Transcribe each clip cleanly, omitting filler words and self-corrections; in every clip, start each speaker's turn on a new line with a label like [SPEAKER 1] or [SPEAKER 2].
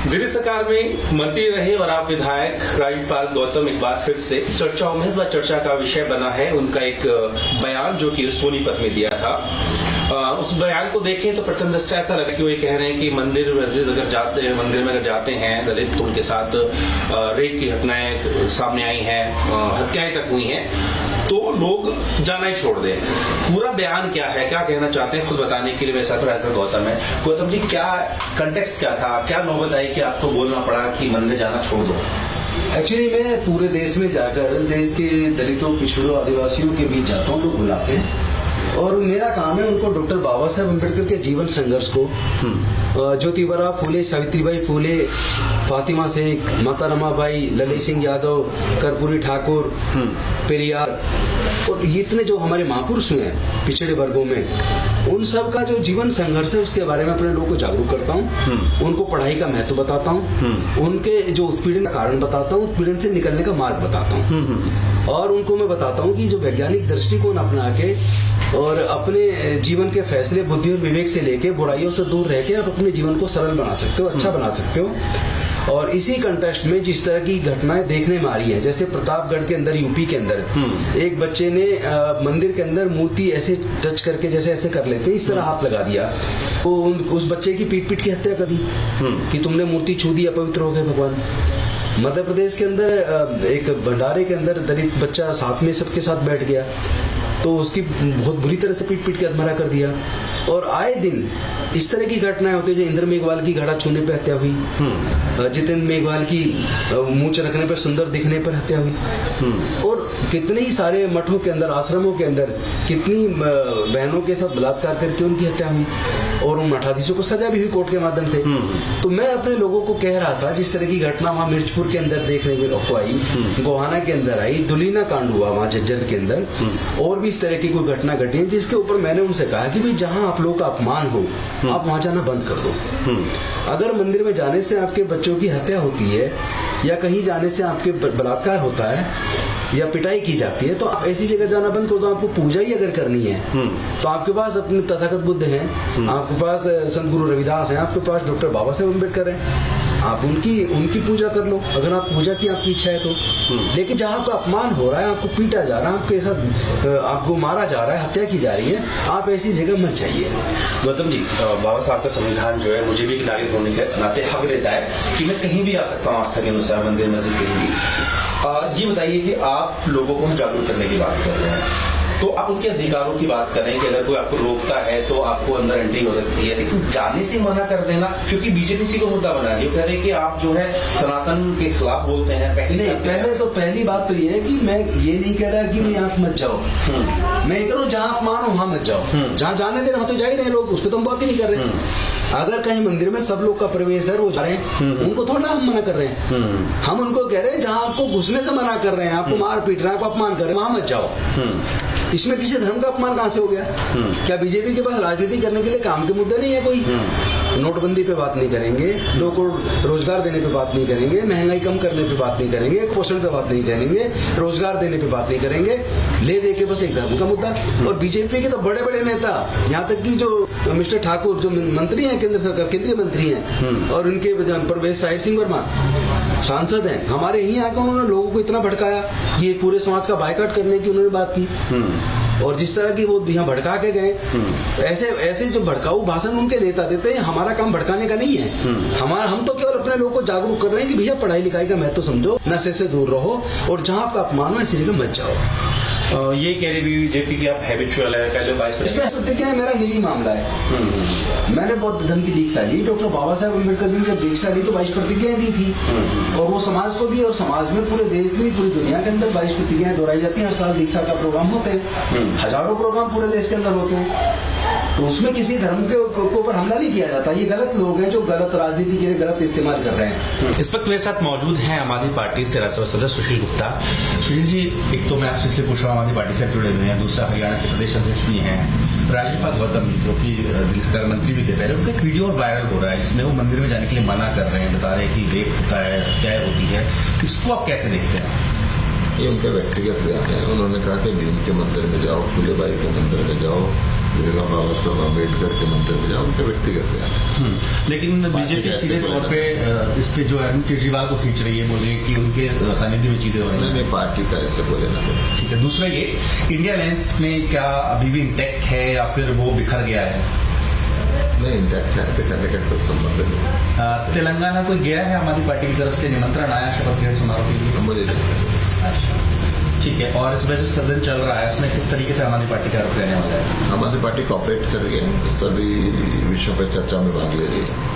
[SPEAKER 1] दिल्ली सरकार में मंत्री रहे और आप विधायक राज्यपाल गौतम एक बार फिर से चर्चाओं में इस बार चर्चा का विषय बना है उनका एक बयान जो कि सोनीपत में दिया था। उस बयान को देखें तो प्रथम दृष्टया ऐसा लगा कि वो ये कह रहे हैं कि मंदिर मस्जिद अगर जाते हैं, मंदिर में अगर जाते हैं दलित तो उनके साथ रेप की घटनाएं सामने आई हैं, हत्याएं तक हुई हैं, तो लोग जाना ही छोड़ दें। पूरा बयान क्या है, क्या कहना चाहते हैं, खुद बताने के लिए मेरे साथ राज्यपाल गौतम है। गौतम जी, क्या कंटेक्स्ट क्या था, क्या नौबत आई कि आपको बोलना पड़ा कि मंदिर जाना छोड़ दो?
[SPEAKER 2] एक्चुअली मैं पूरे देश में जाकर देश के दलितों, पिछड़ों, आदिवासियों के बीच जाता हूँ, लोग बुलाते हैं और मेरा काम है उनको डॉक्टर बाबा साहेब अम्बेडकर के जीवन संघर्ष को, ज्योतिबा फूले, सावित्रीबाई फूले, फातिमा शेख, माता रमाबाई, ललित सिंह यादव, कर्पूरी ठाकुर, पेरियार और ये इतने जो हमारे महापुरुष हैं पिछड़े वर्गों में, उन सब का जो जीवन संघर्ष है उसके बारे में अपने लोगों को जागरूक करता हूँ। उनको पढ़ाई का महत्व बताता हूँ, उनके जो उत्पीड़न का कारण बताता हूँ, उत्पीड़न से निकलने का मार्ग बताता हूँ और उनको मैं बताता हूँ कि जो वैज्ञानिक दृष्टिकोण अपना के और अपने जीवन के फैसले बुद्धि और विवेक से लेके बुराइयों से दूर रह के आप अपने जीवन को सरल बना सकते हो, अच्छा बना सकते हो। और इसी कंटेक्स्ट में जिस तरह की घटनाएं देखने में आ रही है, जैसे प्रतापगढ़ के अंदर, यूपी के अंदर एक बच्चे ने मंदिर के अंदर मूर्ति ऐसे टच करके जैसे ऐसे कर लेते इस तरह हाथ लगा दिया, तो उस बच्चे की पीट की हत्या कर दी कि तुमने मूर्ति छू दी, अपवित्र हो गए भगवान। मध्य प्रदेश के अंदर एक भंडारे के अंदर दलित बच्चा साथ में सबके साथ बैठ गया तो उसकी बहुत बुरी तरह से पीट के अधमरा कर दिया। और आए दिन इस तरह की घटनाएं होती है, जो इंद्र मेघवाल की घड़ा छूने पर हत्या हुई, जितेंद्र मेघवाल की मूंछ रखने पर, सुंदर दिखने पर हत्या हुई, और कितने ही सारे मठों के अंदर, आश्रमों के अंदर कितनी बहनों के साथ बलात्कार करके उनकी हत्या हुई और उन मठाधीशों को सजा भी हुई कोर्ट के माध्यम से। तो मैं अपने लोगों को कह रहा था जिस तरह की घटना वहां मिर्चपुर के अंदर देखने को आई, गोहाना के अंदर आई, दुलीना कांड हुआ वहां झज्जर के अंदर, और भी इस तरह की कोई घटना घटी है जिसके ऊपर मैंने उनसे कहा कि भाई जहां आप लोगों का अपमान हो आप वहां जाना बंद कर दो। अगर मंदिर में जाने से आपके बच्चों की हत्या होती है या कहीं जाने से आपके बलात्कार होता है या पिटाई की जाती है तो आप ऐसी जगह जाना बंद कर दो। आपको पूजा ही अगर करनी है तो आपके पास अपने तथागत बुद्ध हैं, आपके पास संत गुरु रविदास हैं, आपके पास डॉक्टर बाबा साहेब अम्बेडकर हैं, आप उनकी पूजा कर लो अगर आप पूजा की आपकी इच्छा है तो। लेकिन जहां आपका अपमान हो रहा है, आपको पीटा जा रहा है, आपके साथ आपको मारा जा रहा है, हत्या की जा रही है, आप ऐसी जगह मत जाइए।
[SPEAKER 1] गौतम जी, बाबा साहब का संविधान जो है मुझे भी एक नागरिक होने के नाते हक देता है कि मैं कहीं भी आ सकता हूँ आस्था के अनुसार, मंदिर मस्जिद कहीं भी। ये बताइए कि आप लोगों को जागरूक करने की बात कर रहे हैं तो आप उनके अधिकारों की बात करें कि अगर कोई आपको रोकता है तो आपको अंदर एंट्री हो सकती है, लेकिन जाने से मना कर देना, क्योंकि बीजेपी इसी को मुद्दा बना रही है, कह रहे कि आप जो है सनातन के खिलाफ बोलते हैं।
[SPEAKER 2] पहली बात तो ये है कि मैं ये नहीं कह रहा कि मैं आप मत जाओ, मैं ये करूँ जहाँ आप मानो वहां मत जाओ, जहाँ जाने दे वहां तो जा ही रहे लोग, उस पर तो हम बात ही नहीं कर रहे। अगर कहीं मंदिर में सब लोग का प्रवेश है, वो जा रहे हैं, उनको थोड़ा हम मना कर रहे हैं, हम उनको कह रहे हैं जहाँ आपको घुसने से मना कर रहे हैं, आपको मार पीट रहे हैं, आपको अपमान कर रहे हैं, वहां मत जाओ। इसमें किसी धर्म का अपमान कहां से हो गया? क्या बीजेपी के पास राजनीति करने के लिए काम के मुद्दे नहीं है कोई? नोटबंदी पे बात नहीं करेंगे, 2 करोड़ रोजगार देने पे बात नहीं करेंगे, महंगाई कम करने पे बात नहीं करेंगे, पोषण पे बात नहीं करेंगे, रोजगार देने पे बात नहीं करेंगे, ले दे के बस एक धर्म का मुद्दा। और बीजेपी के तो बड़े बड़े नेता, यहाँ तक कि जो मिस्टर ठाकुर जो मंत्री हैं केंद्र सरकार, केंद्रीय मंत्री हैं, और उनके प्रवेश साहिब सिंह वर्मा सांसद हैं, हमारे यहीं आकर उन्होंने लोगों को इतना भड़काया कि पूरे समाज का बायकॉट करने की उन्होंने बात की। और जिस तरह की वो यहाँ भड़का के गए, ऐसे जो भड़काऊ भाषण उनके नेता देते हैं, हमारा काम भड़काने का नहीं है। हम तो केवल अपने लोगों को जागरूक कर रहे हैं कि भैया पढ़ाई लिखाई का महत्व समझो, नशे से दूर रहो, और जहाँ आपका अपमान हो ऐसी जगह मत जाओ।
[SPEAKER 1] ये कह रही बीजेपी की आप हैबिचुअल है, पहले 22%
[SPEAKER 2] क्या है, मेरा निजी मामला है। मैंने बहुत धर्म की दीक्षा ली, डॉक्टर बाबा साहेब अम्बेडकर जी ने जब दीक्षा ली तो 22 प्रतिज्ञाएं दी थी और वो समाज को दी, और समाज में पूरे देश में, पूरी दुनिया के अंदर 22 प्रतिज्ञाएं दोहराई जाती हैं। हर साल दीक्षा का प्रोग्राम होते हैं, हजारों प्रोग्राम पूरे देश के अंदर होते हैं, तो उसमें किसी धर्म के ऊपर हमला नहीं किया जाता। ये गलत लोग हैं जो गलत राजनीति के लिए गलत इस्तेमाल कर रहे हैं।
[SPEAKER 1] इस वक्त मेरे साथ मौजूद हैं आम आदमी पार्टी से राज्यसभा सदस्य सुशील गुप्ता। सुशील जी, एक तो मैं आपसे इसलिए पूछ रहा हूँ, आम आदमी पार्टी से जुड़े हुए हैं, दूसरा हरियाणा के प्रदेश अध्यक्ष भी हैं, राज्यपाल गौतम जो कि दिल्ली सरकार मंत्री भी थे पहले, उनका एक वीडियो वायरल हो रहा है, इसमें वो मंदिर में जाने के लिए मना कर रहे हैं, बता रहे हैं कि रेप होता है, हत्याएं होती है। इसको आप कैसे देखते हैं?
[SPEAKER 3] ये उनका व्यक्तिगत बयान है। उन्होंने कहा कि भीम के मंदिर में जाओ, फूलेबाई के मंदिर में जाओ, जगह बाबा साहब अम्बेडकर के मंदिर में जाओ, उनके व्यक्तिगत बयान।
[SPEAKER 1] लेकिन बीजेपी
[SPEAKER 3] कैसे
[SPEAKER 1] सीधे तौर पे इस पे जो है केजरीवाल को खींच रही है, बोल रही है कि उनके सानिध्य में चीजें हो रही हैं।
[SPEAKER 3] नहीं, पार्टी का ऐसे बोले ना।
[SPEAKER 1] ठीक है, दूसरा ये इंडिया अलायंस में क्या अभी भी इंटैक्ट है या फिर वो बिखर गया है?
[SPEAKER 3] नहीं, इंटैक्ट है, दिखाने का कोई संबंध नहीं।
[SPEAKER 1] तेलंगाना कोई गया है आम आदमी पार्टी की तरफ से निमंत्रण आया शपथ ग्रहण समारोह के लिए?
[SPEAKER 3] मुझे नहीं।
[SPEAKER 1] अच्छा, ठीक है। और इसमें जो सदन चल रहा है उसमें किस तरीके से आम आदमी पार्टी का रुख रहने वाला है?
[SPEAKER 3] आम आदमी पार्टी कॉपरेट कर रही है, सभी विषयों पर चर्चा में भाग ले रही है।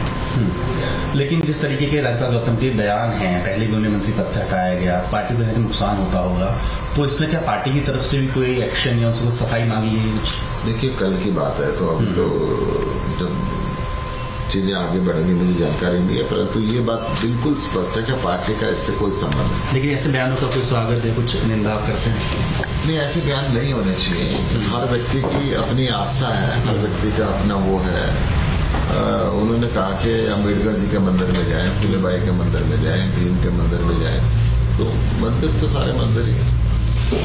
[SPEAKER 1] लेकिन जिस तरीके के राजपाल गौतम के बयान हैं, पहले भी उन्हें मंत्री पद से हटाया गया, पार्टी को तो नुकसान होता होगा, तो इसमें क्या पार्टी की तरफ से भी कोई एक्शन या उनसे कोई सफाई मांगी है कुछ?
[SPEAKER 3] देखिए, कल की बात है, तो अब तो जब चीजें आगे बढ़ेंगी मुझे जानकारी नहीं है, परंतु ये बात बिल्कुल स्पष्ट है कि पार्टी का इससे कोई संबंध नहीं।
[SPEAKER 1] लेकिन ऐसे बयानों का कोई स्वागत है, कुछ निंदा करते हैं?
[SPEAKER 3] नहीं, ऐसे बयान नहीं होने चाहिए। हर व्यक्ति की अपनी आस्था है, हर व्यक्ति का अपना वो है। उन्होंने कहा कि अम्बेडकर जी के मंदिर में जाएं, फुले बाई के मंदिर में जाएं, भीम के मंदिर में जाएं, तो मंदिर तो सारे मंदिर ही हैं।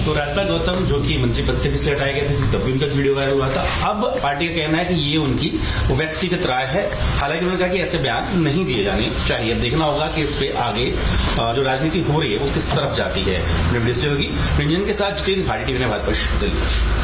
[SPEAKER 1] तो राजपाल गौतम जो कि मंत्री पद से भी हटाए गए थे, तब भी उनका वीडियो वायरल हुआ था। अब पार्टी का कहना है कि ये उनकी व्यक्तिगत राय है। हालांकि उन्होंने कहा कि ऐसे बयान नहीं दिए जाने चाहिए। देखना होगा कि इस पे आगे जो राजनीति हो रही है वो किस तरफ जाती है। वीडियो से होगी रंजन के साथ जितेंद्र, भारतीय टीवी ने भारत दिल्ली।